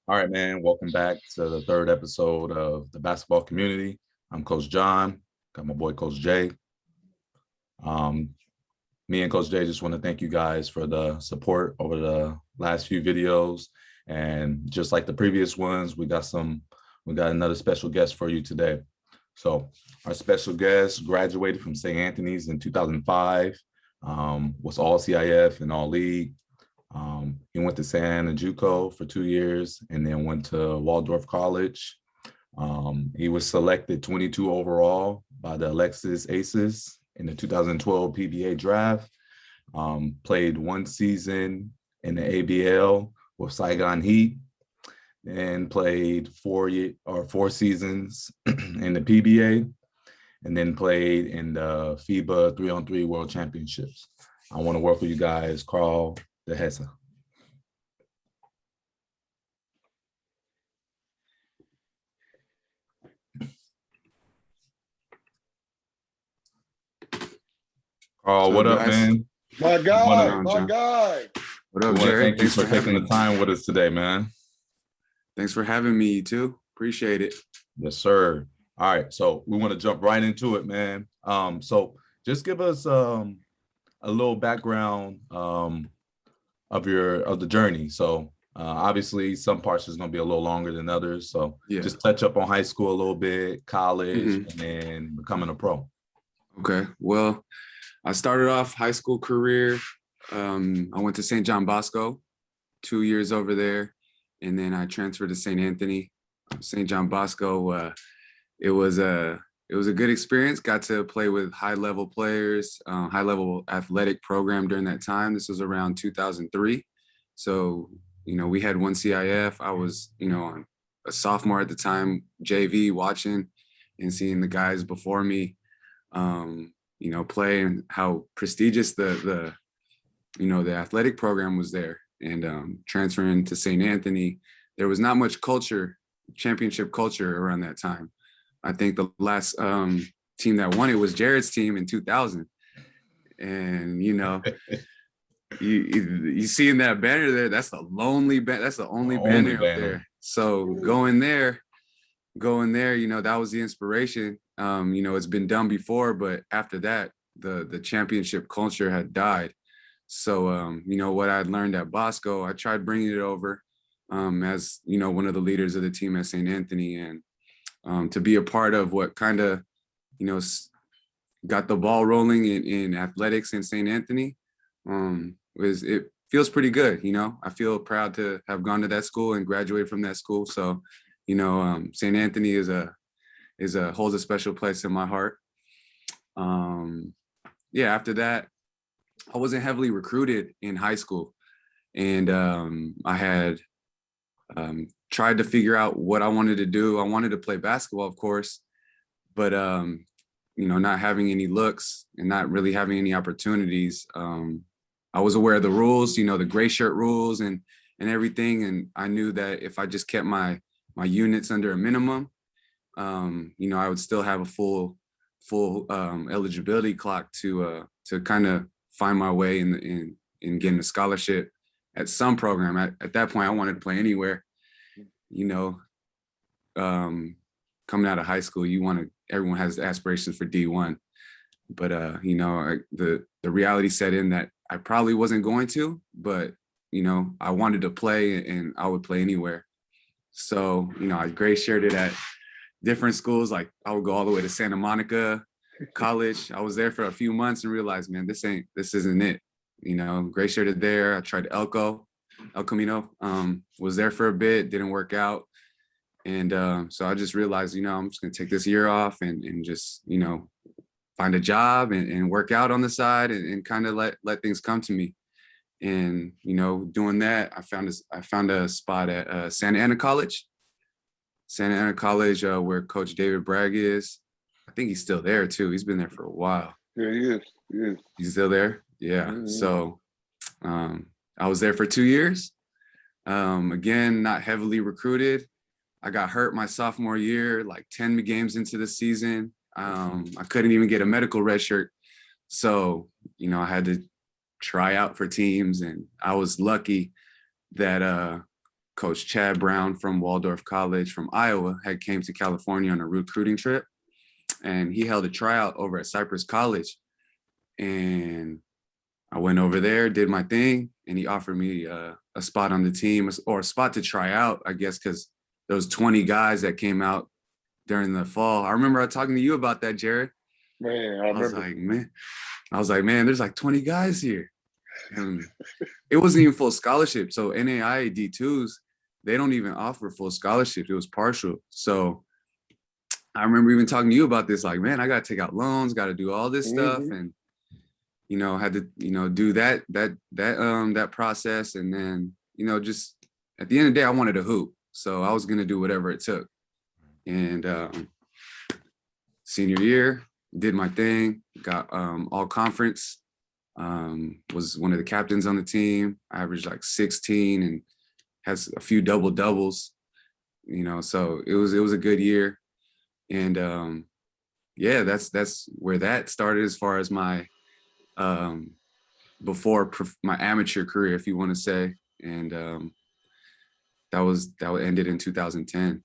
All right, man. Welcome back to the third episode of the basketball community. I'm Coach John. Got my boy Coach Jay. Me and Coach Jay just want to thank you guys for the support over the last few videos. And just like the previous ones, we got another special guest for you today. So our special guest graduated from St. Anthony's in 2005, was all CIF and all league. He went to San JUCO for 2 years and then went to Waldorf College. He was selected 22 overall by the Alexis Aces in the 2012 PBA draft. Played 1 season in the ABL with Saigon Heat and played 4 seasons in the PBA and then played in the FIBA 3-on-3 World Championships. I want to work with you guys, Karl Dehesa. Karl, what up, man? My guy. What up, Jerry? Thank you for taking the time with us today, man. Thanks for having me, too. Appreciate it. Yes, sir. All right, so we want to jump right into it, man. So just give us a little background of the journey. So obviously some parts is going to be a little longer than others. So just touch up on high school a little bit, college, and then becoming a pro. Okay. Well, I started off high school career. I went to St. John Bosco, 2 years over there, and then I transferred to St. Anthony. St. John Bosco, it was a good experience. Got to play with high-level players, high-level athletic program during that time. This was around 2003. So, we had 1 CIF. I was, a sophomore at the time, JV, watching and seeing the guys before me, play and how prestigious the athletic program was there. And transferring to St. Anthony, there was not much championship culture around that time. I think the last team that won it was Jared's team in 2000. And, you see in that banner there, that's the only banner up there. So going there, that was the inspiration. It's been done before, but after that, the championship culture had died. So, what I'd learned at Bosco, I tried bringing it over as, one of the leaders of the team at St. Anthony, and to be a part of what kind of, got the ball rolling in athletics in St. Anthony. It feels pretty good. I feel proud to have gone to that school and graduated from that school. So, St. Anthony holds a special place in my heart. After that, I wasn't heavily recruited in high school, and I had tried to figure out what I wanted to do. I wanted to play basketball, of course, but not having any looks and not really having any opportunities. I was aware of the rules, the gray shirt rules and everything, and I knew that if I just kept my units under a minimum, I would still have a full eligibility clock to kind of find my way in getting a scholarship at some program. At that point, I wanted to play anywhere. Coming out of high school, everyone has aspirations for D1, but the reality set in that I probably wasn't going to, but I wanted to play and I would play anywhere. So I gray shirted at different schools. Like I would go all the way to Santa Monica College. I was there for a few months and realized, man, this isn't it. Gray shirted there. I tried El Camino, was there for a bit, didn't work out. And so I just realized, I'm just gonna take this year off and just, find a job and work out on the side and kind of let things come to me. And, doing that, I found a spot at Santa Ana College, where Coach David Bragg is. I think he's still there too. He's been there for a while. Yeah, he is. He's still there? Yeah. Mm-hmm. So I was there for 2 years. Again, not heavily recruited. I got hurt my sophomore year, like 10 games into the season. I couldn't even get a medical red shirt. So, I had to try out for teams, and I was lucky that Coach Chad Brown from Waldorf College from Iowa had came to California on a recruiting trip, and he held a tryout over at Cypress College. And I went over there, did my thing, and he offered me a spot on the team, or a spot to try out, I guess, because there was 20 guys that came out during the fall. I remember talking to you about that, Jared. Man, I was like, man, there's like 20 guys here. And it wasn't even full scholarship. So NAIA D2s, they don't even offer full scholarship. It was partial. So I remember even talking to you about this, like, man, I got to take out loans, got to do all this stuff. And, had to, do that process. And then, just at the end of the day, I wanted to hoop. So I was going to do whatever it took. And senior year, did my thing, got all conference, was one of the captains on the team. I averaged like 16 and has a few double doubles, so it was a good year. And that's where that started as far as my before my amateur career, if you want to say. And that ended in 2010.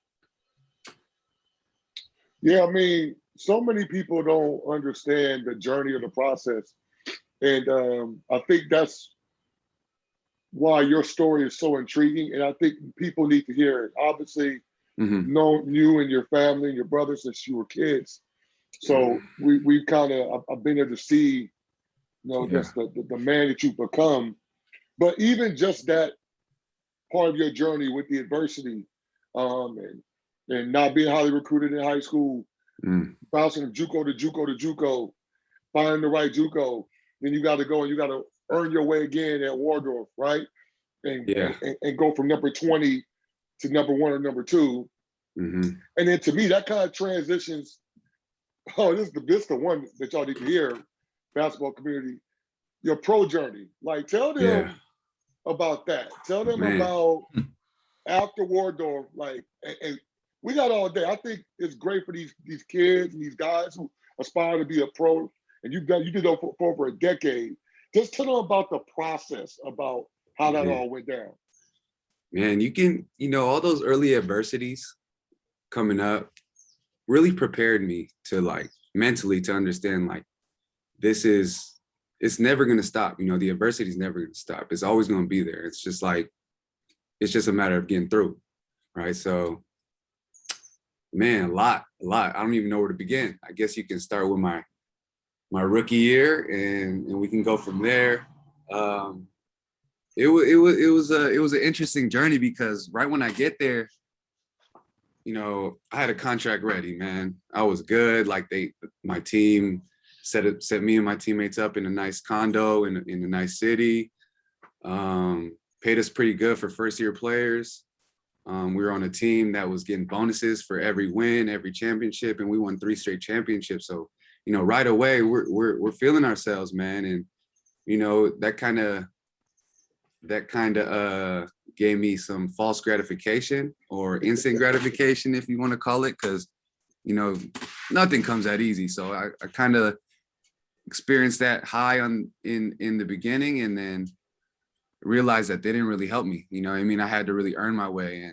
Yeah, I mean, so many people don't understand the journey of the process. And I think that's why your story is so intriguing. And I think people need to hear it. Obviously, known you and your family and your brothers since you were kids. So we kind of, I've been able to see, just the man that you've become. But even just that part of your journey with the adversity, and not being highly recruited in high school, bouncing from JUCO to JUCO to JUCO, finding the right JUCO, then you got to go and you got to earn your way again at Waldorf, right? And go from number 20 to number 1 or number 2. And then to me, that kind of transitions. Oh, this is the one that y'all need to hear, basketball community. Your pro journey. Like, tell them about that. Tell them about after Waldorf. Like, and we got all day. I think it's great for these kids and these guys who aspire to be a pro. And you did that for over a decade. Just tell them about the process, about how that all went down. Man, you can, all those early adversities coming up really prepared me to, like, mentally to understand, like, it's never going to stop. The adversity is never going to stop. It's always going to be there. It's just a matter of getting through. Right. So, man, a lot. I don't even know where to begin. I guess you can start with my rookie year and we can go from there. It was an interesting journey because right when I get there, I had a contract ready, man. I was good. Like my team set me and my teammates up in a nice condo in a nice city. Paid us pretty good for first year players. We were on a team that was getting bonuses for every win, every championship, and we won 3 straight championships. So, right away we're feeling ourselves, man. And, that kind of gave me some false gratification or instant gratification, if you want to call it, because, nothing comes that easy. So I kind of experienced that high in the beginning, and then realized that they didn't really help me. I had to really earn my way.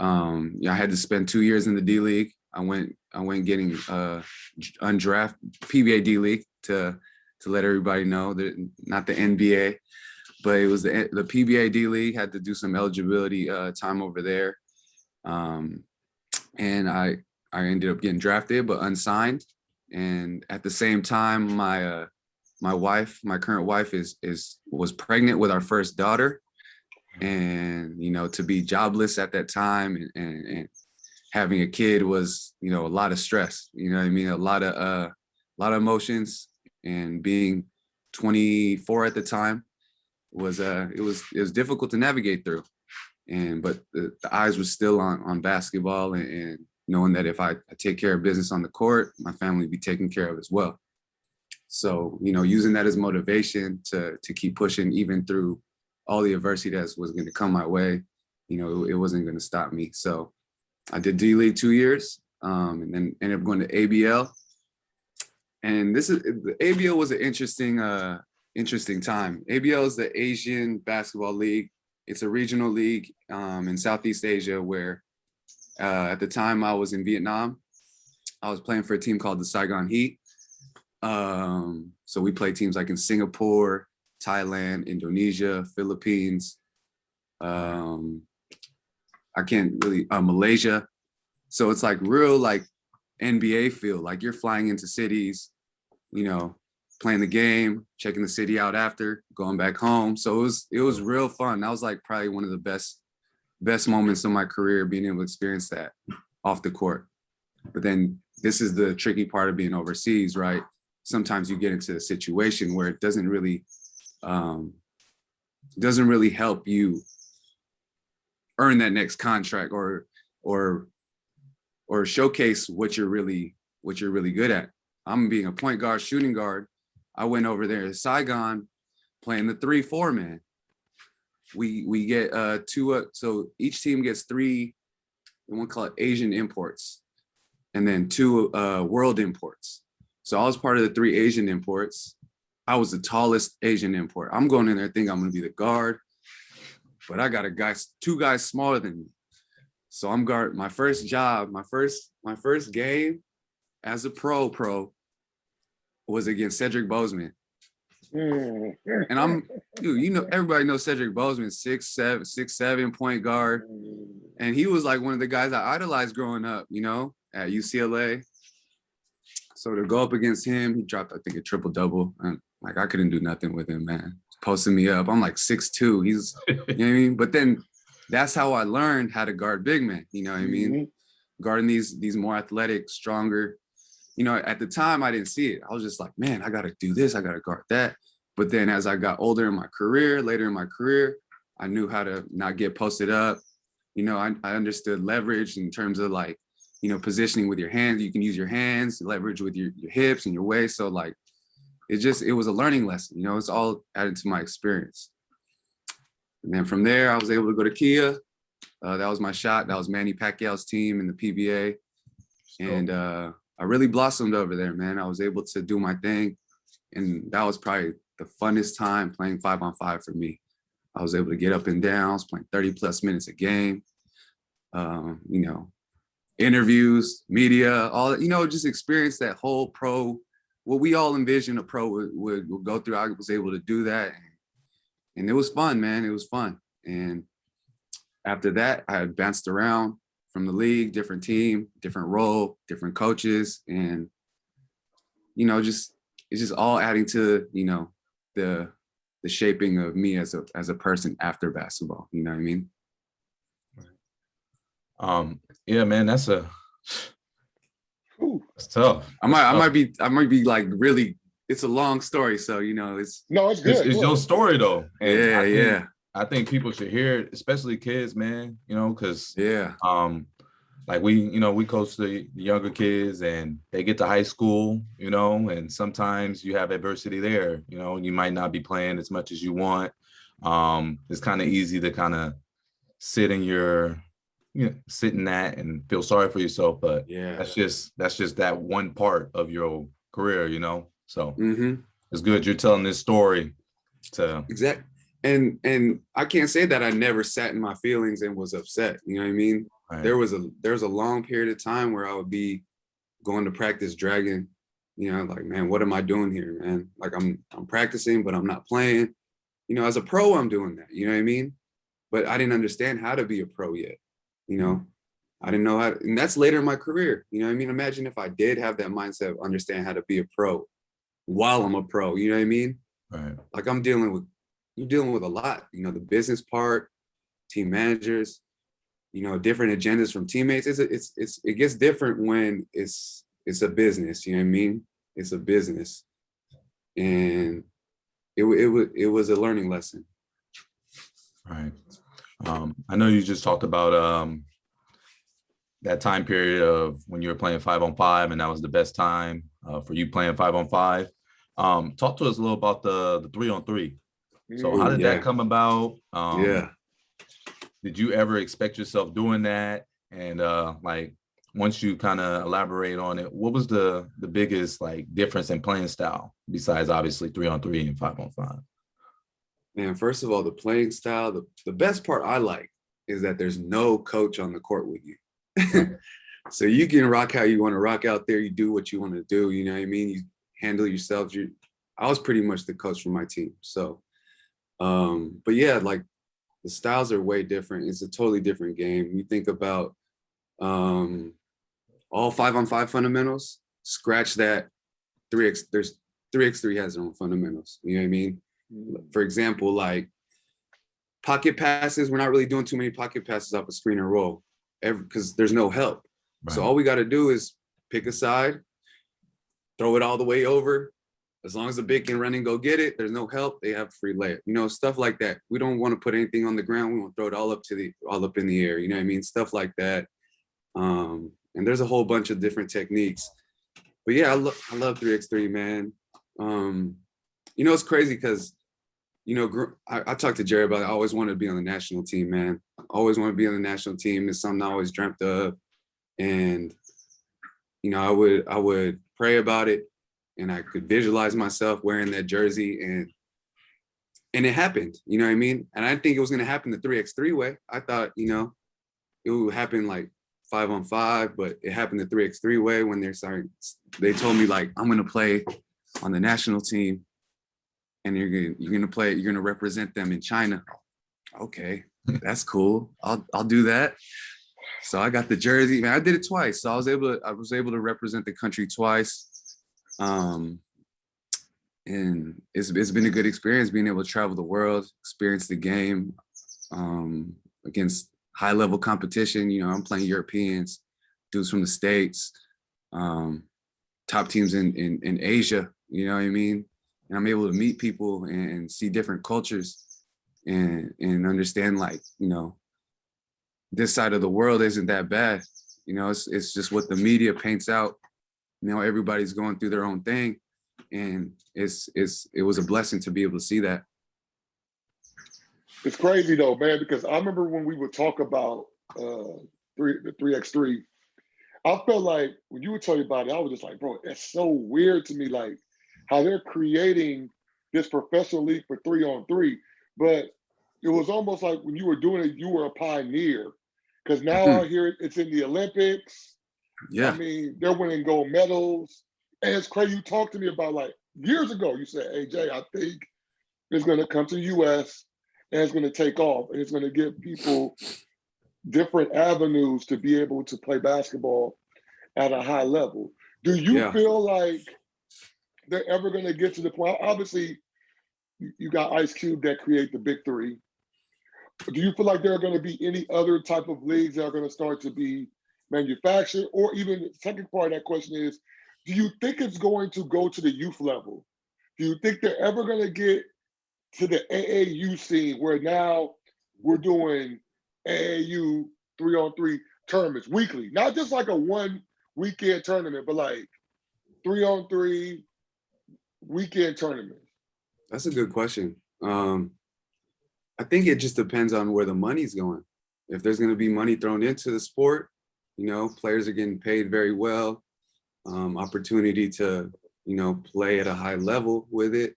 And I had to spend 2 years in the D League. I went getting undrafted PBA D League to let everybody know that, not the NBA, but it was the PBA D League. Had to do some eligibility time over there, and I ended up getting drafted but unsigned. And at the same time, my current wife was pregnant with our first daughter, and to be jobless at that time and having a kid was a lot of stress. A lot of emotions, and being 24 at the time was it was difficult to navigate through. But the eyes were still on basketball, and knowing that if I take care of business on the court, my family would be taken care of as well. So, using that as motivation to keep pushing even through all the adversity that was going to come my way, it wasn't going to stop me. So I did D League 2 years, and then ended up going to ABL. And the ABL was an interesting time. ABL is the Asian Basketball League. It's a regional league in Southeast Asia where at the time I was in Vietnam. I was playing for a team called the Saigon Heat. So we play teams like in Singapore, Thailand, Indonesia, Philippines. Malaysia. So it's like real like NBA feel, like you're flying into cities, you know, playing the game, checking the city out after, going back home. So it was real fun. That was like probably one of the best moments of my career, being able to experience that off the court. But then this is the tricky part of being overseas, right? Sometimes you get into a situation where it doesn't really help you earn that next contract or showcase what you're really good at. I'm being a point guard, shooting guard. I went over there to Saigon playing the 3-4 man. We get two, so each team gets 3, we want to call it Asian imports, and then 2 world imports. So I was part of the 3 Asian imports. I was the tallest Asian import. I'm going in there thinking I'm going to be the guard, but I got 2 guys smaller than me. So I'm guard. My first job, my first game as a pro was against Cedric Bozeman. And I'm, dude, you know, everybody knows Cedric Bozeman, 6'7" point guard. And he was like one of the guys I idolized growing up, you know, at UCLA. So to go up against him, he dropped, I think, a triple-double. And like, I couldn't do nothing with him, man. Posting me up. I'm like 6'2". He's, you know what I mean? But then that's how I learned how to guard big men, you know what I mean? Guarding these more athletic, stronger. You know, at the time, I didn't see it. I was just like, man, I got to do this. I got to guard that. But then as I got older in my career, later in my career, I knew how to not get posted up. You know, I understood leverage in terms of like, you know, positioning with your hands. You can use your hands, leverage with your hips and your waist. So like, it was a learning lesson. You know, it's all added to my experience. And then from there, I was able to go to Kia. That was my shot. That was Manny Pacquiao's team in the PBA. And I really blossomed over there, man. I was able to do my thing. And that was probably the funnest time playing 5-on-5 for me. I was able to get up and down. I was playing 30+ minutes a game. You know, interviews, media, all that, you know, just experience that whole pro, what we all envision a pro would go through. I was able to do that. And it was fun, man. It was fun. And after that, I had bounced around from the league, different team, different role, different coaches. And, you know, it's just all adding to, you know, the shaping of me as a person after basketball. You know what I mean? Yeah, man, that's tough. I might be like really, it's a long story. So, you know, it's good. It's your story though. And I think people should hear it, especially kids, man, you know, because like we coach the younger kids and they get to high school, you know, and sometimes you have adversity there, you know, you might not be playing as much as you want. It's kind of easy to kind of sit in that and feel sorry for yourself, but that's just that one part of your career, you know. So it's good you're telling this story to exactly. And I can't say that I never sat in my feelings and was upset. You know what I mean? Right. There was a long period of time where I would be going to practice dragging, you know, like, man, what am I doing here, man? Like I'm practicing, but I'm not playing. You know, as a pro, I'm doing that. You know what I mean? But I didn't understand how to be a pro yet. You know, I didn't know how to, and that's later in my career. You know what I mean? Imagine if I did have that mindset of understand how to be a pro while I'm a pro. You know what I mean? Right. Like you're dealing with a lot, you know, the business part, team managers, you know, different agendas from teammates. It gets different when it's a business, you know what I mean? It's a business. And it was a learning lesson. Right. I know you just talked about that time period of when you were playing 5-on-5 and that was the best time for you playing 5-on-5. Talk to us a little about the 3-on-3. So how did that come about? Did you ever expect yourself doing that? And like once you kind of elaborate on it, what was the biggest like difference in playing style besides obviously 3-on-3 and 5-on-5? Man, first of all, the playing style, the best part I like is that there's no coach on the court with you. So you can rock how you want to rock out there. You do what you want to do. You know what I mean? You handle yourself. I was pretty much the coach for my team. So, but yeah, like the styles are way different. It's a totally different game. You think about all 5-on-5 fundamentals, scratch that 3x, there's 3x3 has their own fundamentals. You know what I mean? For example, like pocket passes, we're not really doing too many pocket passes off a screen and roll because there's no help. Right. So all we got to do is pick a side, throw it all the way over. As long as the big can run and go get it, there's no help. They have free layup, you know, stuff like that. We don't want to put anything on the ground. We want to throw it all up in the air. You know what I mean? Stuff like that. And there's a whole bunch of different techniques. But yeah, I love 3x3, man. You know, it's crazy because, you know, I talked to Jerry about it. I always wanted to be on the national team, man. I always want to be on the national team. It's something I always dreamt of. And, you know, I would pray about it, and I could visualize myself wearing that jersey, and it happened, you know what I mean? And I didn't think it was going to happen the 3x3 way. I thought, you know, it would happen like 5-on-5, but it happened the 3x3 way when they told me like, I'm going to play on the national team, and you're going to represent them in China. Okay, that's cool. I'll do that. So I got the jersey, man. I did it twice. So I was able to represent the country twice. And it's been a good experience being able to travel the world, experience the game against high level competition. You know, I'm playing Europeans, dudes from the States, top teams in Asia, you know what I mean? And I'm able to meet people and see different cultures and understand, like, you know, this side of the world isn't that bad. You know, it's just what the media paints out. You know, everybody's going through their own thing. And it was a blessing to be able to see that. It's crazy though, man, because I remember when we would talk about the 3x3, I felt like when you would tell me about it, I was just like, bro, it's so weird to me, like how they're creating this professional league for 3-on-3. But it was almost like when you were doing it, you were a pioneer. Because now I hear it's in the Olympics. Yeah. I mean, they're winning gold medals. And it's crazy. You talked to me about, like, years ago, you said, hey, Jay, I think it's going to come to the U.S. and it's going to take off. And it's going to give people different avenues to be able to play basketball at a high level. Do you feel like they're ever going to get to the point? Obviously, you got Ice Cube that create the big three. Do you feel like there are going to be any other type of leagues that are going to start to be manufactured? Or even the second part of that question is, do you think it's going to go to the youth level? Do you think they're ever going to get to the AAU scene where now we're doing AAU 3-on-3 tournaments weekly? Not just like a one weekend tournament, but like 3-on-3 weekend tournaments. That's a good question. I think it just depends on where the money's going. If there's going to be money thrown into the sport, you know, players are getting paid very well, opportunity to, you know, play at a high level with it,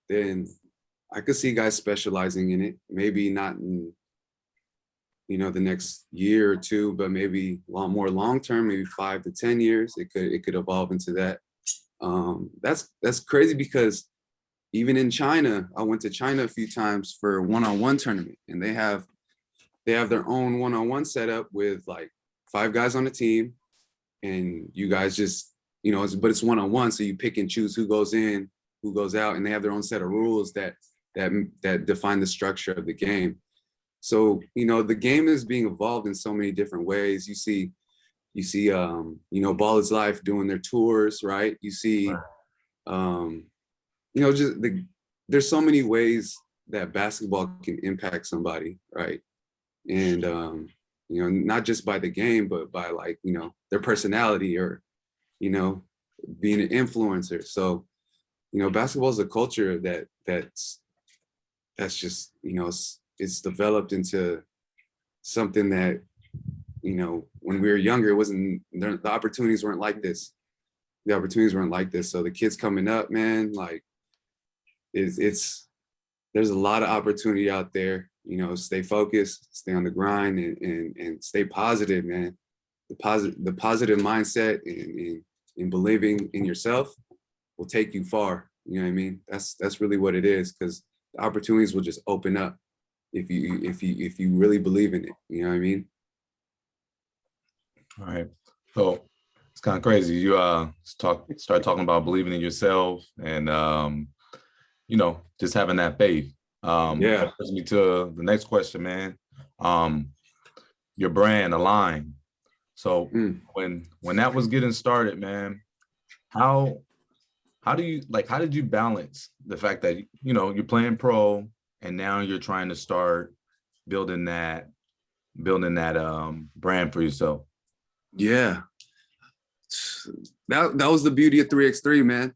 then I could see guys specializing in it. Maybe not in, you know, the next year or two, but maybe a lot more long-term, maybe 5 to 10 years, it could evolve into that. That's crazy because even in China, I went to China a few times for a one-on-one tournament, and they have their own one-on-one setup with like 5 guys on the team, and you guys just, you know, but it's one-on-one, so you pick and choose who goes in, who goes out, and they have their own set of rules that define the structure of the game. So, you know, the game is being evolved in so many different ways. You see, you know, Ball is Life doing their tours, right? You see, you know, there's so many ways that basketball can impact somebody, right? And, you know, not just by the game, but by, like, you know, their personality or, you know, being an influencer. So, you know, basketball is a culture that's just, you know, it's developed into something that, you know, when we were younger, it wasn't, the opportunities weren't like this. The opportunities weren't like this. So the kids coming up, man, like, it's there's a lot of opportunity out there. You know, stay focused, stay on the grind, and stay positive, man. The positive mindset and believing in yourself will take you far. You know what I mean? That's really what it is, because the opportunities will just open up if you really believe in it. You know what I mean? All right. So it's kind of crazy. You start talking about believing in yourself and you know, just having that faith. Yeah. That brings me to the next question, man. Your brand, Align. So when that was getting started, man, how did you balance the fact that, you know, you're playing pro and now you're trying to start building that brand for yourself? Yeah. That was the beauty of 3x3, man.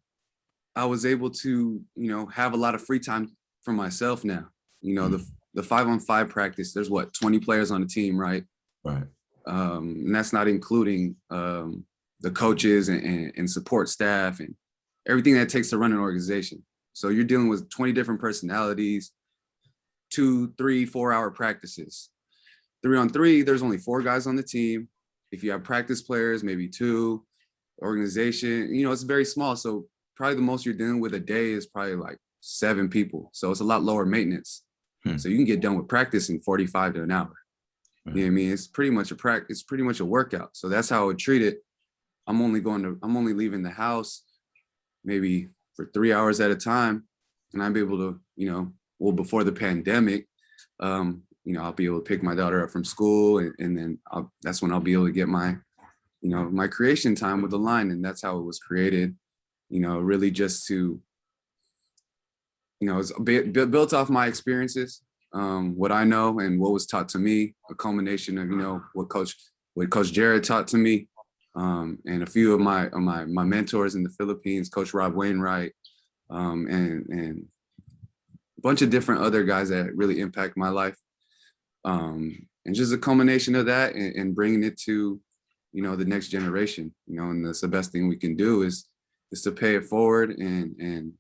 I was able to, you know, have a lot of free time for myself now. You know, the 5-on-5 practice, there's what, 20 players on the team, right? Right. And that's not including the coaches and support staff and everything that it takes to run an organization. So you're dealing with 20 different personalities, 2, 3, 4-hour practices. 3-on-3, there's only 4 guys on the team. If you have practice players, maybe 2. Organization, you know, it's very small. So probably the most you're dealing with a day is probably like 7 people. So it's a lot lower maintenance. So you can get done with practice in 45 to an hour. You know what I mean? It's pretty much it's pretty much a workout. So that's how I would treat it. I'm only leaving the house maybe for 3 hours at a time. And I'd be able to, you know, well, before the pandemic, you know, I'll be able to pick my daughter up from school, and then that's when I'll be able to get my, you know, my creation time with Align. And that's how it was created, you know, really just to, you know, it's built off my experiences, what I know and what was taught to me, a culmination of, you know, what Coach Jared taught to me, and a few of my mentors in the Philippines, Coach Rob Wainwright, and a bunch of different other guys that really impact my life. And just a culmination of that and bringing it to, you know, the next generation, you know, and that's the best thing we can do is to pay it forward and,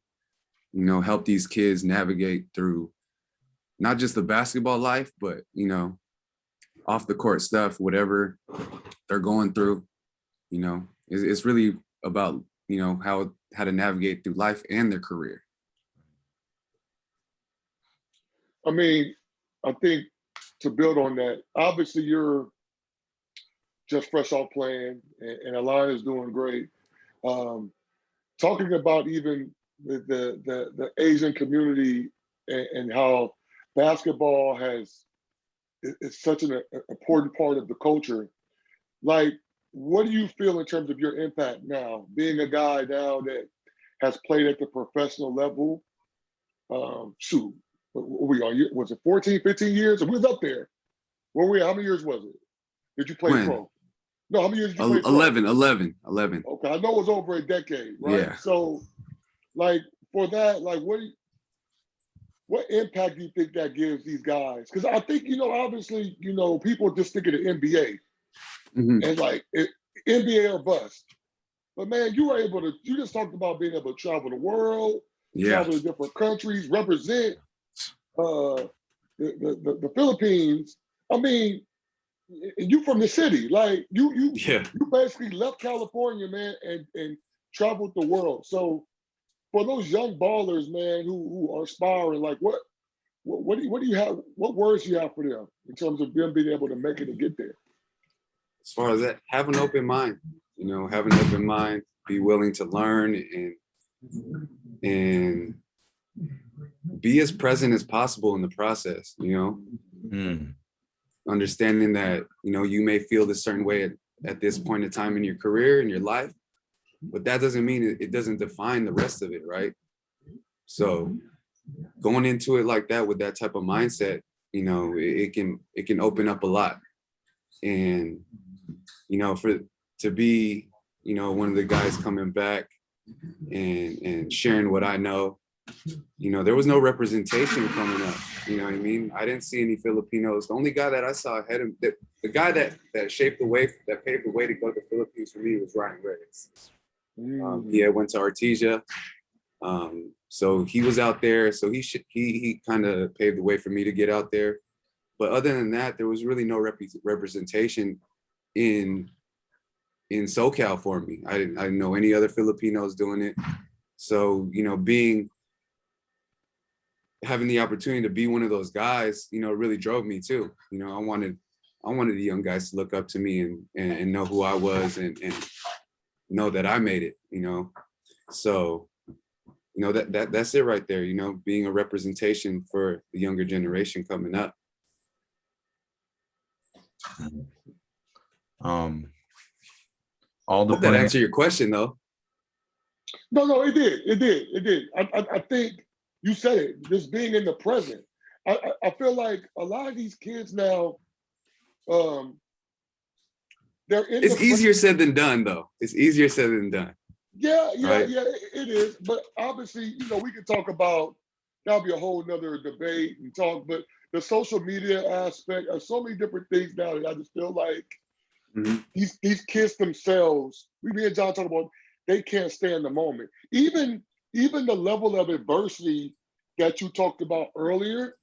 you know, help these kids navigate through not just the basketball life, but, you know, off the court stuff, whatever they're going through, you know, it's really about, you know, how to navigate through life and their career. I mean, I think to build on that, obviously you're just fresh off playing, and Align is doing great. Talking about even the Asian community and how basketball is such an important part of the culture. Like, what do you feel in terms of your impact now, being a guy now that has played at the professional level? Shoot, what we on? Was it 14, 15 years? We was up there. Where were we? How many years was it? Did you play pro? No, how many years did you play pro? 11. Okay, I know it was over a decade, right? Yeah. So, like, for that, like, what impact do you think that gives these guys? Because I think, you know, obviously, you know, people just think of the NBA and like NBA or bust. But man, you just talked about being able to travel the world, travel to different countries, represent the Philippines. I mean, you from the city, like you basically left California, man, and traveled the world. So for those young ballers, man, who are aspiring, like what do you have? What words do you have for them in terms of them being able to make it and get there? As far as that, have an open mind. You know, have an open mind. Be willing to learn and be as present as possible in the process. You know, understanding that, you know, you may feel this certain way at this point in time in your career, in your life, but that doesn't mean it doesn't define the rest of it, right? So going into it like that with that type of mindset, you know, it can open up a lot. And, you know, to be, you know, one of the guys coming back and sharing what I know, you know, there was no representation coming up. You know what I mean? I didn't see any Filipinos. The only guy that I saw ahead of the guy that shaped the way, that paved the way to go to the Philippines for me was Ryan Reyes. He had went to Artesia. So he was out there, so he kind of paved the way for me to get out there. But other than that, there was really no representation in SoCal for me. I didn't know any other Filipinos doing it. So, you know, having the opportunity to be one of those guys, you know, really drove me too. You know, I wanted the young guys to look up to me and know who I was and know that I made it, you know. So, you know, that's it right there, you know, being a representation for the younger generation coming up. All the Hope that answered your question though. No, it did. I think you said it, just being in the present. I feel like a lot of these kids now, they're in It's easier said than done though. It's easier said than done. Yeah, right? it is. But obviously, you know, we could talk about, that'll be a whole nother debate and talk, but the social media aspect are so many different things now that I just feel like these kids themselves, me and John talk about, they can't stay in the moment. Even the level of adversity that you talked about earlier,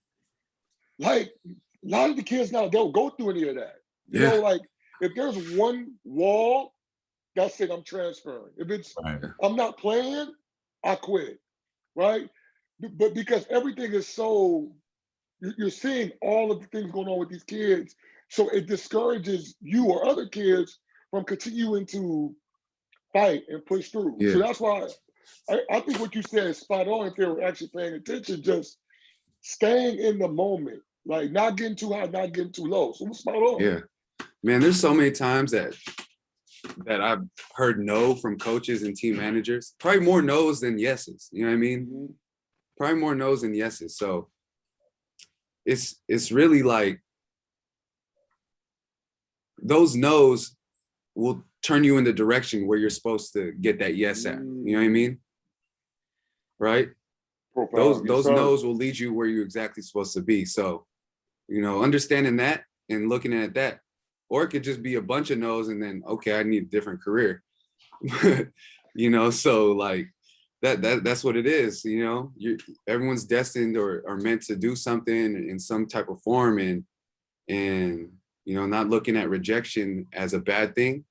like a lot of the kids now don't go through any of that. You know, like if there's one wall, that's it, I'm transferring. If it's, I'm not playing, I quit, right? But because everything is so, you're seeing all of the things going on with these kids, so it discourages you or other kids from continuing to fight and push through. So that's why I think what you said is spot on if they were actually paying attention, just staying in the moment, like not getting too high, not getting too low. So spot on. Yeah, man, there's so many times that I've heard no from coaches and team managers, probably more no's than yeses, you know what I mean? Probably more no's than yeses. So it's really like those no's will turn you in the direction where you're supposed to get that yes at, you know what I mean? Right? Profound. Those no's will lead you where you're exactly supposed to be. So, you know, understanding that and looking at that, or it could just be a bunch of no's and then, okay, I need a different career. You know, so like that's what it is, you know, everyone's destined or meant to do something in some type of form, and you know, not looking at rejection as a bad thing,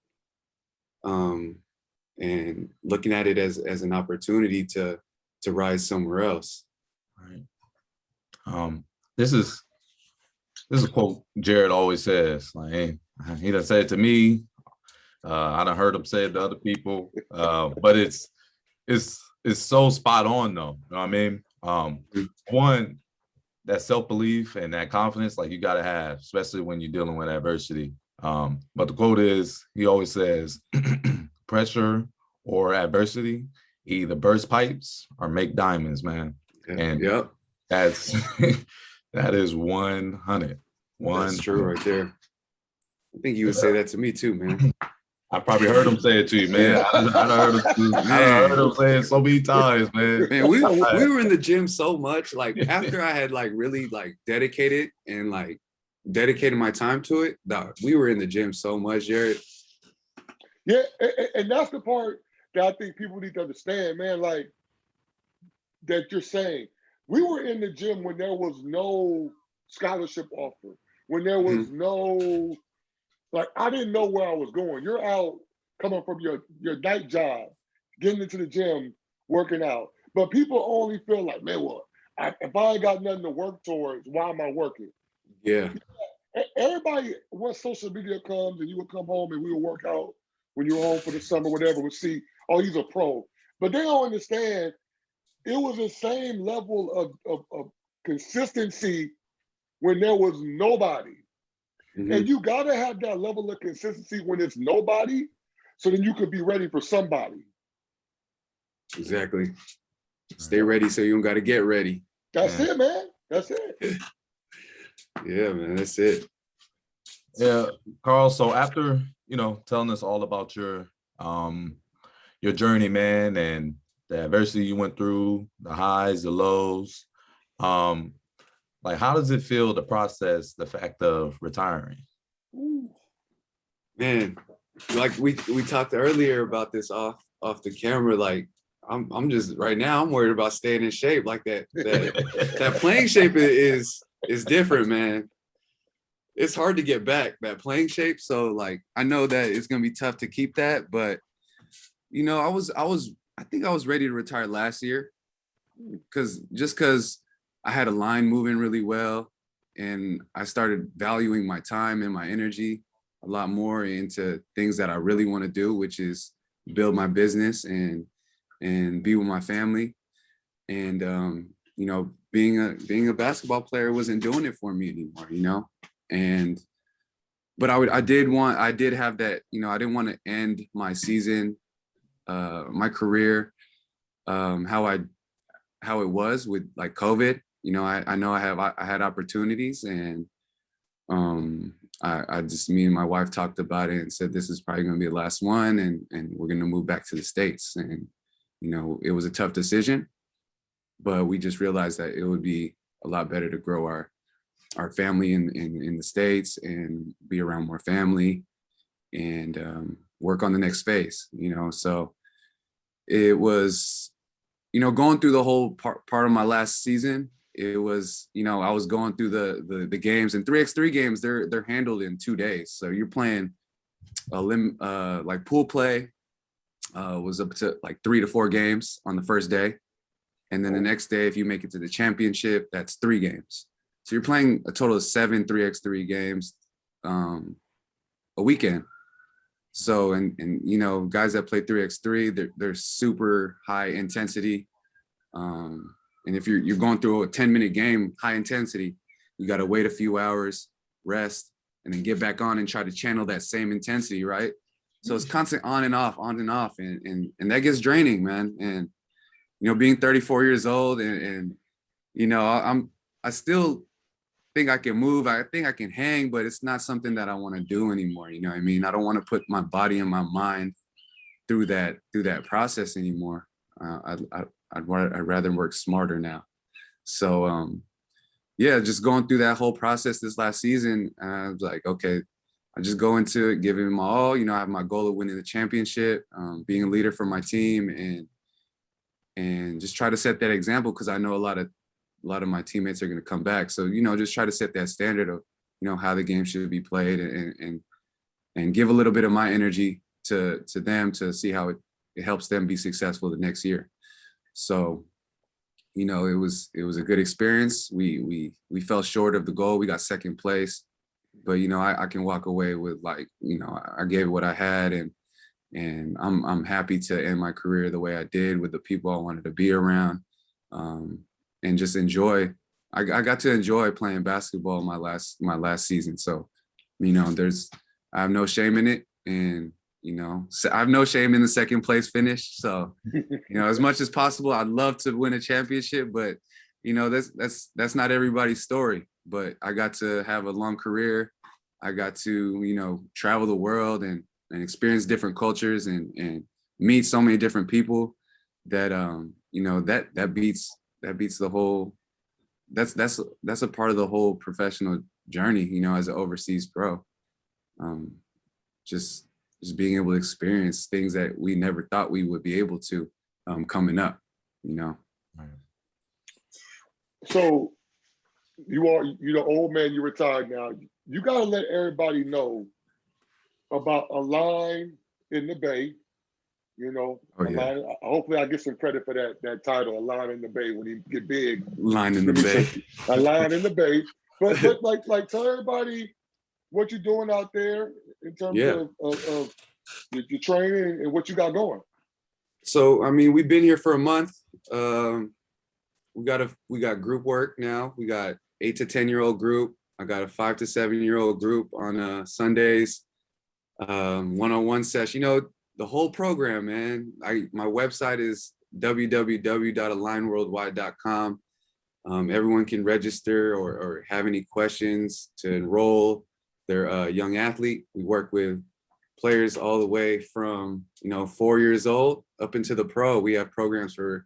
and looking at it as an opportunity to rise somewhere else. Right. This is a quote Jared always says. Like, hey, he done said it to me. I done heard him say it to other people. But it's so spot on though. You know what I mean? One, that self-belief and that confidence, like, you gotta have, especially when you're dealing with adversity. But the quote is, he always says, pressure or adversity either burst pipes or make diamonds, man. And that's that is 100. That's true right there. I think you would say that to me too, man. I probably heard him say it to you, man. I heard him say it so many times, man. Man, we were in the gym so much. Like after I had like really like dedicated my time to it, we were in the gym so much, Jared. Yeah, and that's the part that I think people need to understand, man. Like that you're saying, we were in the gym when there was no scholarship offer, when there was no, like, I didn't know where I was going. You're out coming from your night job, getting into the gym, working out. But people only feel like, man, well, if I ain't got nothing to work towards, why am I working? Yeah. Everybody, once social media comes and you would come home and we would work out when you were home for the summer, whatever, would see, oh, he's a pro. But they don't understand, it was the same level of consistency when there was nobody. And you gotta have that level of consistency when it's nobody, so then you could be ready for somebody. Exactly. Stay ready so you don't gotta get ready. That's it, man. That's it. Yeah, man, that's it. Yeah, Karl, so after, you know, telling us all about your journey, man, and the adversity you went through, the highs, the lows, like, how does it feel to process the fact of retiring? Man, like we talked earlier about this off the camera, like I'm just right now, I'm worried about staying in shape. Like that playing shape is different, man. It's hard to get back that playing shape. So like, I know that it's going to be tough to keep that, but you know, I think I was ready to retire last year because I had a line moving really well, and I started valuing my time and my energy a lot more into things that I really want to do, which is build my business and be with my family. And you know, being a basketball player wasn't doing it for me anymore, you know. And but I did have that, you know, I didn't want to end my season, my career, how it was with like COVID. You know, I know I had opportunities, and I just, me and my wife talked about it and said, this is probably going to be the last one, and we're going to move back to the States. And, you know, it was a tough decision, but we just realized that it would be a lot better to grow our family in the States and be around more family and work on the next phase, you know. So it was, you know, going through the whole part of my last season, it was, you know, I was going through the games, and 3x3 games, they're handled in 2 days. So you're playing like pool play was up to like 3 to 4 games on the first day. And then the next day, if you make it to the championship, that's 3 games. So you're playing a total of 7 3x3 games a weekend. So, and you know, guys that play 3x3, they're super high intensity. And if you're going through a 10-minute game, high intensity, you got to wait a few hours, rest, and then get back on and try to channel that same intensity, right? So it's constant on and off, and that gets draining, man. And you know, being 34 years old, and you know, I still think I can move. I think I can hang, but it's not something that I want to do anymore. You know what I mean? I don't want to put my body and my mind through that process anymore. I'd rather work smarter now. So yeah, just going through that whole process this last season, I was like, okay, I just go into it, giving my all. You know, I have my goal of winning the championship, being a leader for my team, and just try to set that example, because I know a lot of my teammates are going to come back. So, you know, just try to set that standard of, you know, how the game should be played, and give a little bit of my energy to them to see how it helps them be successful the next year. So, you know, it was a good experience. We fell short of the goal. We got second place, but, you know, I can walk away with, like, you know, I gave what I had, and I'm happy to end my career the way I did, with the people I wanted to be around, and just enjoy. I got to enjoy playing basketball my last season. So, you know, I have no shame in it, and, you know, I have no shame in the second place finish. So, you know, as much as possible, I'd love to win a championship, but, you know, that's not everybody's story. But I got to have a long career. I got to, you know, travel the world and experience different cultures and meet so many different people that, you know, that beats the whole, that's a part of the whole professional journey, you know, as an overseas pro. Just being able to experience things that we never thought we would be able to, coming up, you know. So you're the old man, you retired now. You got to let everybody know about A Line in the Bay. You know, yeah. Hopefully I get some credit for that title, A Line in the Bay, when he get big. Line in the Bay. A Line in the Bay. But like tell everybody what you're doing out there in terms of your training and what you got going. So, I mean, we've been here for a month. We got group work now. We got 8 to 10-year-old group. I got a 5 to 7-year-old group on Sundays. One-on-one session. You know, the whole program, man. My website is www.alignworldwide.com. Everyone can register or have any questions to enroll their young athlete. We work with players all the way from, you know, 4 years old up into the pro. We have programs for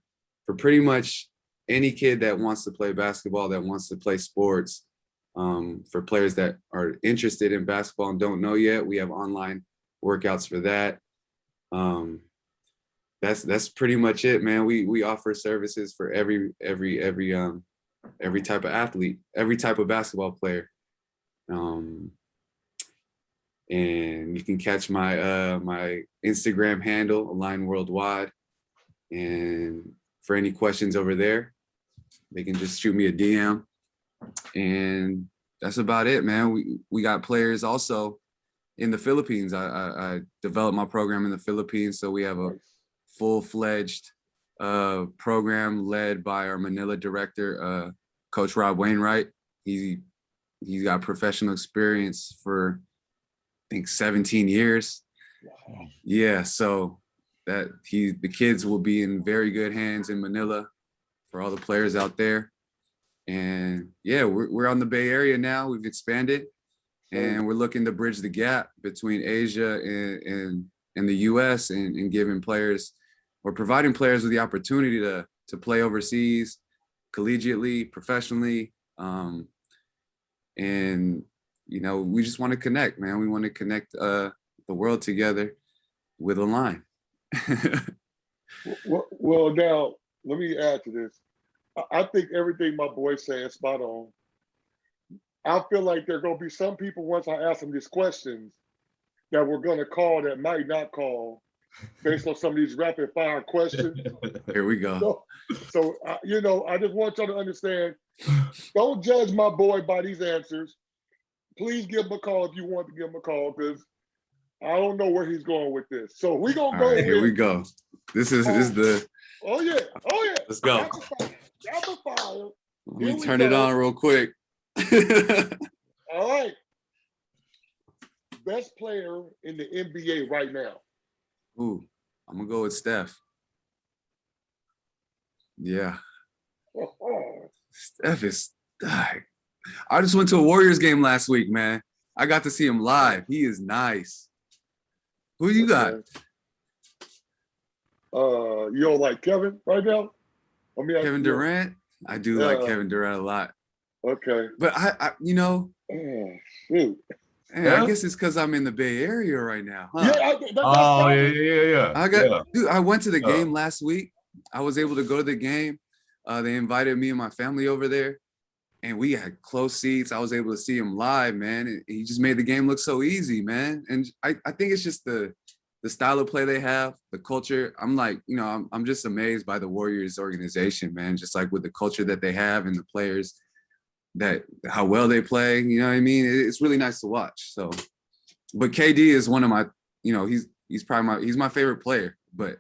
pretty much any kid that wants to play basketball, that wants to play sports. For players that are interested in basketball and don't know yet, we have online workouts for that. that's pretty much it, man. We offer services for every type of athlete, every type of basketball player. And you can catch my my Instagram handle, Align Worldwide. And for any questions over there, they can just shoot me a DM. And that's about it, man. We got players also in the Philippines. I developed my program in the Philippines, so we have a full-fledged program led by our Manila director, Coach Rob Wainwright. He's got professional experience for, I think, 17 years. Wow. Yeah, so the kids will be in very good hands in Manila for all the players out there. And yeah, we're on the Bay Area now. We've expanded, and we're looking to bridge the gap between Asia and the US and giving players, or providing players with the opportunity to play overseas, collegiately, professionally. And, you know, we just want to connect, man. We want to connect the world together with Align. Well, now, let me add to this. I think everything my boy's saying is spot on. I feel like there are going to be some people, once I ask them these questions, that we're going to call that might not call based on some of these rapid fire questions. Here we go. So you know, I just want y'all to understand, don't judge my boy by these answers. Please give him a call if you want to give him a call, because I don't know where he's going with this. So we're going to go. Right, here we go. This is the. Oh, yeah. Oh, yeah. Let's go. Rapid fire. Let me turn it on real quick. All right. Best player in the NBA right now. Ooh, I'm gonna go with Steph. Yeah. Steph is. I just went to a Warriors game last week, man. I got to see him live. He is nice. Who you got? You don't like Kevin right now? Kevin Durant? I do like Kevin Durant a lot. Okay. But I you know, shoot. Man, I guess it's because I'm in the Bay Area right now. Huh? Yeah. Dude, I went to the game last week. I was able to go to the game. They invited me and my family over there, and we had close seats. I was able to see him live, man. And he just made the game look so easy, man. And I think it's just the style of play they have, the culture. I'm like, you know, I'm just amazed by the Warriors organization, man. Just like with the culture that they have and the players, that how well they play, you know what I mean? It's really nice to watch. So, but KD is one of my, you know, he's probably he's my favorite player. But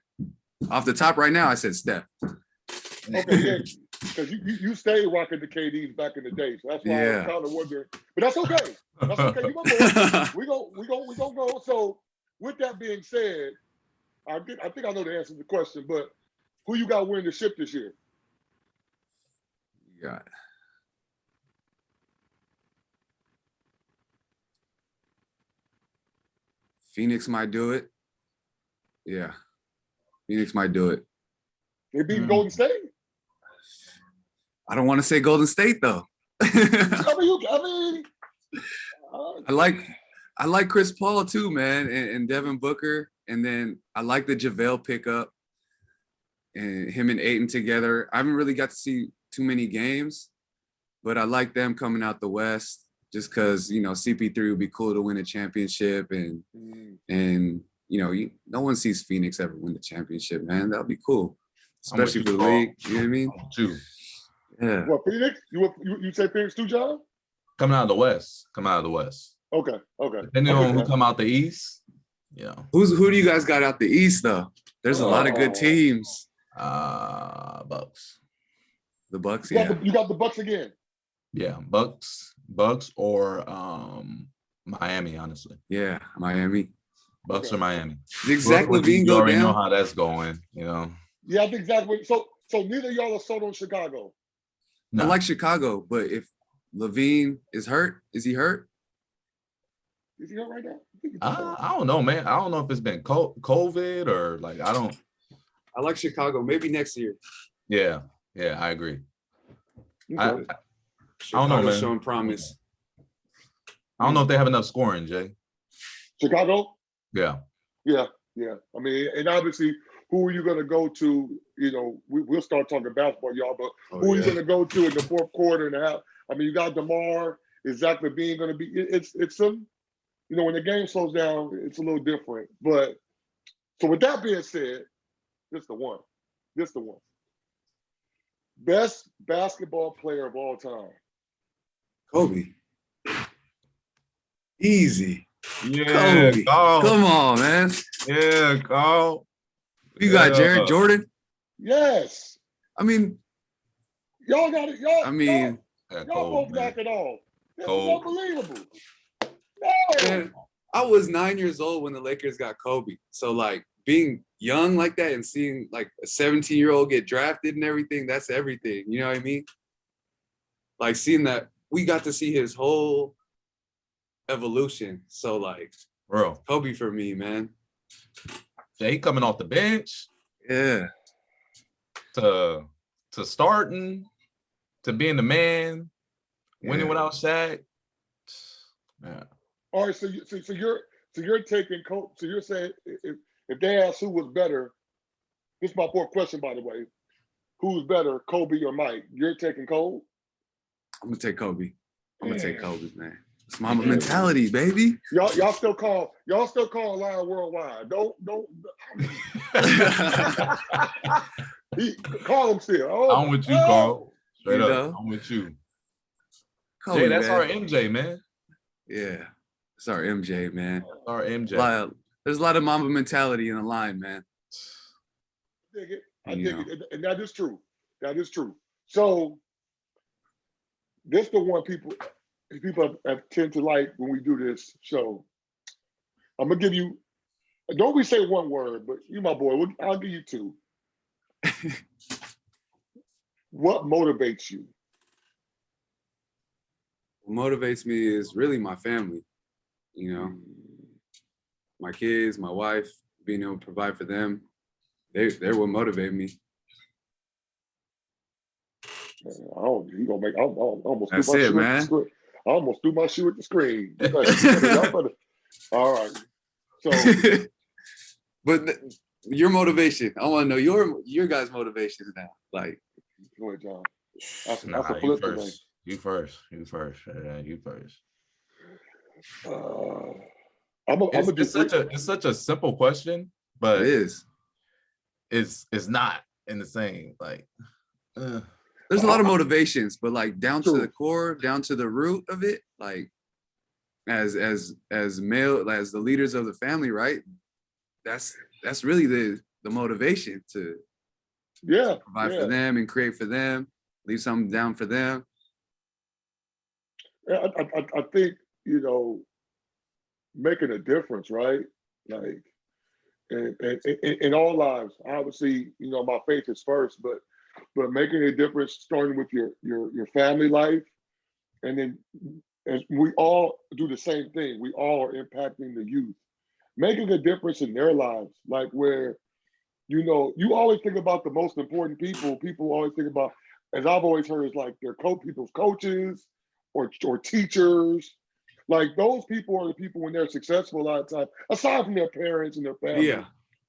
off the top right now, I said Steph. Okay, yeah, because you stayed rocking the KDs back in the day, so that's why I was kind of wondering. But that's okay. That's okay. You my boy. We gonna go. So, with that being said, I think I know the answer to the question. But who you got winning the ship this year? You got. Phoenix might do it. Yeah. Phoenix might do it. They beat Golden State? I don't want to say Golden State though. I like Chris Paul too, man, and Devin Booker. And then I like the JaVale pickup and him and Ayton together. I haven't really got to see too many games, but I like them coming out the West. Just because, you know, CP3 would be cool to win a championship, and you know, no one sees Phoenix ever win the championship, man. That'll be cool, especially for the league. You know what I mean? Too. Yeah. What, Phoenix? You say Phoenix too, John? Coming out of the West. Okay. Depending on who come out the East, yeah. Who do you guys got out the East though? There's a lot of good teams. Bucks. The Bucks, yeah. You got the Bucks again. Yeah, Bucks or Miami, honestly. Yeah, Miami. Bucks or Miami. Zach LaVine go already down. know how that's going, you know. Yeah, I think exactly. So neither of y'all are sold on Chicago. No. I like Chicago, but if LaVine is hurt, is he hurt? Is he hurt right now? I don't know, man. I don't know if it's been COVID or like I like Chicago. Maybe next year. Yeah, I agree. Okay. I don't know, man. Showing promise. I don't know if they have enough scoring, Jay. Chicago? Yeah. I mean, and obviously, who are you going to go to? You know, we'll start talking basketball, y'all, but who are you yeah. going to go to in the fourth quarter and a half? I mean, you got DeMar. Is Zach LaVine going to be? It's some, you know, when the game slows down, it's a little different. But so with that being said, this the one. This the one. Best basketball player of all time. Kobe. Easy. Yeah, Kobe. Karl. Come on, man. Yeah, Karl. You got Jared Jordan? Yes. I mean, Y'all got it. Y'all, I mean, y'all both knock it off. This is Kobe. unbelievable. No. man, I was 9 years old when the Lakers got Kobe. So like being young like that and seeing like a 17-year-old get drafted and everything, that's everything. You know what I mean? Like seeing that we got to see his whole evolution. So like, Bro, Kobe for me, man. Jay coming off the bench Yeah. to starting to being the man, winning Yeah. without Shaq. Man. All right, so you're taking Kobe. So you're saying if they ask who was better, this is my fourth question, by the way. Who's better, Kobe or Mike? You're taking Kobe? I'm gonna take Kobe. I'm gonna take Damn. Kobe, man. It's Mamba mentality, baby. Y'all still call Lion Worldwide. Don't he, call him still. Oh, I'm with you, Karl. Straight You up. know? I'm with you. Kobe, Jay, that's man. our MJ, man. Yeah. It's our MJ, man. That's our MJ. There's a lot of Mamba mentality in the line, man. I dig it. And that is true. That is true. So this the one people have tend to like when we do this show. I'm gonna give you. Don't we say one word, but you my boy. I'll give you two. What motivates you? What motivates me is really my family, you know, my kids, my wife, being able to provide for them. They're what motivate me. You gonna make? I almost That's threw my it, shoe man. at the screen. I almost threw my shoe at the screen. All right. So, But your motivation, I want to know your guys' motivations now. Like, go ahead, John. That's Nah, a you flip first. today. You first. You first. Yeah, you first. I'm gonna do It's such a simple question, but it is. it's not in the same like. There's a lot of motivations, but like down to True. the core, down to the root of it, like as male, as the leaders of the family, right? That's really the motivation to provide for them and create for them, leave something down for them. I think, you know, making a difference, right? Like, and in all lives, obviously, you know, my faith is first, but making a difference starting with your family life, and then as we all do the same thing. We all are impacting the youth, making a difference in their lives, like where, you know, you always think about the most important people. People always think about, as I've always heard, is like their people's coaches or teachers. Like those people are the people when they're successful a lot of times, aside from their parents and their family.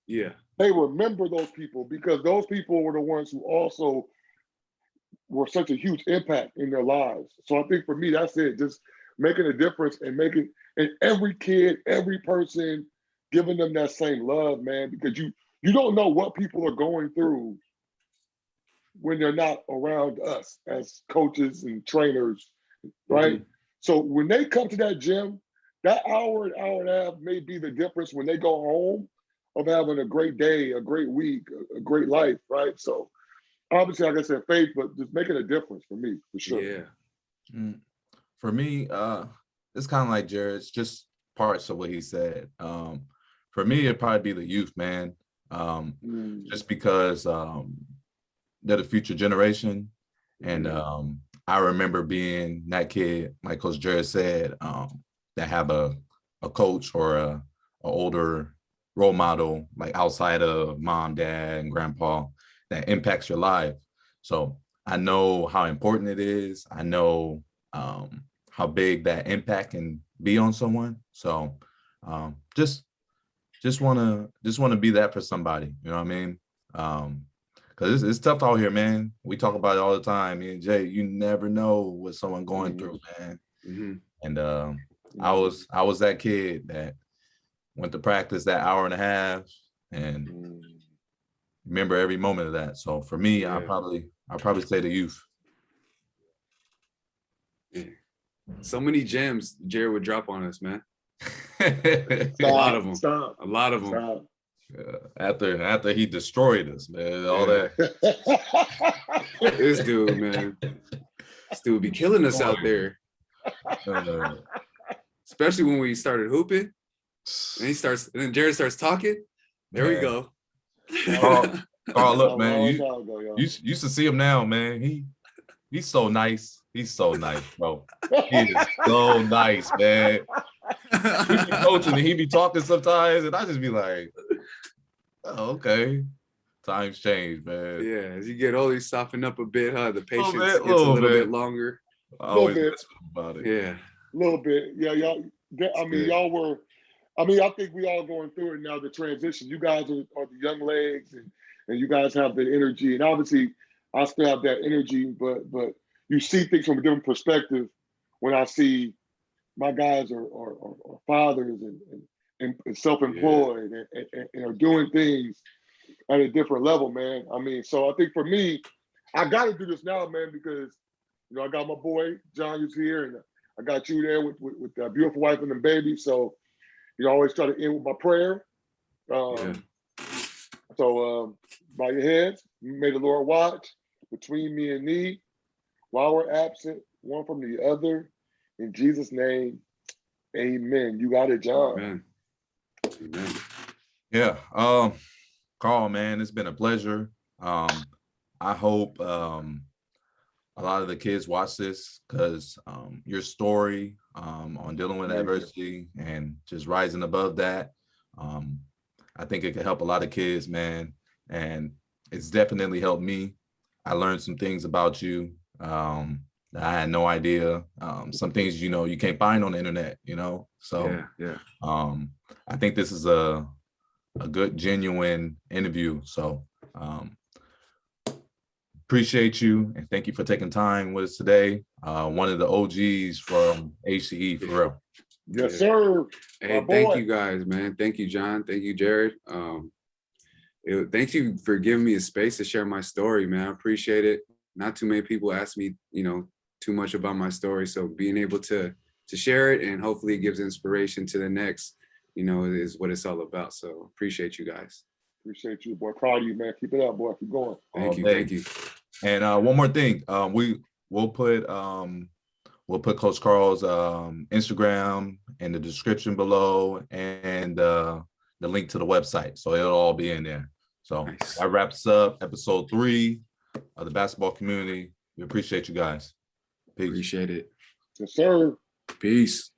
Yeah. They remember those people because those people were the ones who also were such a huge impact in their lives. So I think for me, that's it. Just making a difference and and every kid, every person, giving them that same love, man, because you don't know what people are going through when they're not around us as coaches and trainers, right? Mhm. So when they come to that gym, that hour and a half may be the difference when they go home of having a great day, a great week, a great life, right? So obviously, like I said, faith, but just making a difference for me, for sure. Yeah. For me, it's kind of like Jared's, just parts of what he said. For me, it'd probably be the youth, man. Just because they're the future generation. And I remember being that kid, like Coach Jared said, that have a coach or a older role model, like outside of mom, dad, and grandpa, that impacts your life. So I know how important it is. I know how big that impact can be on someone. So just just want to be that for somebody, you know what I mean? Because it's tough out here, man. We talk about it all the time. Me and Jay, you never know what someone going through, man. And I was that kid that went to practice that hour and a half and remember every moment of that. So for me, I'll probably say the youth. Yeah. So many gems Jared would drop on us, man. A lot of them. A lot of them. After he destroyed us, man, all that. This dude, man. This dude be killing us out there. Especially when we started hooping. And then Jared starts talking. There we go. Carl, look, man. You used to see him now, man. He's so nice. He's so nice, bro. He is so nice, man. We be coaching and he be talking sometimes, and I just be like, oh, okay. Times change, man. Yeah, as you get older, you soften up a bit, huh? The patience gets a little bit longer. I always listen about it. Yeah. A little bit. Yeah, y'all. I mean, y'all were. I mean, I think we all going through it now, the transition. You guys are the young legs, and you guys have the energy. And obviously, I still have that energy, but you see things from a different perspective when I see my guys are fathers and self-employed and are doing things at a different level, man. I mean, so I think for me, I got to do this now, man, because, you know, I got my boy, John, who's here, and I got you there with that beautiful wife and the baby. So, you know, I always try to end with my prayer. So bow your heads. May the Lord watch between me and thee while we're absent, one from the other. In Jesus' name, amen. You got it, John. Amen. Yeah. Carl, man, it's been a pleasure. I hope a lot of the kids watch this because your story on dealing with adversity and just rising above that, I think it could help a lot of kids, man. And it's definitely helped me. I learned some things about you that I had no idea. Some things, you know, you can't find on the internet, you know? So I think this is a good, genuine interview. So appreciate you and thank you for taking time with us today. One of the OGs from HCE, for real. Yes, sir. Hey, thank you guys, man. Thank you, John. Thank you, Jared. Thank you for giving me a space to share my story, man. I appreciate it. Not too many people ask me, you know, too much about my story. So being able to share it and hopefully it gives inspiration to the next, you know, is what it's all about. So appreciate you guys. Appreciate you, boy. Proud of you, man. Keep it up, boy. Keep going. Thank you. And one more thing, we'll put Coach Carl's Instagram in the description below and the link to the website, so it'll all be in there. So that wraps up episode 3 of the basketball community. We appreciate you guys. Peace. Appreciate it. Yes, sir. Peace.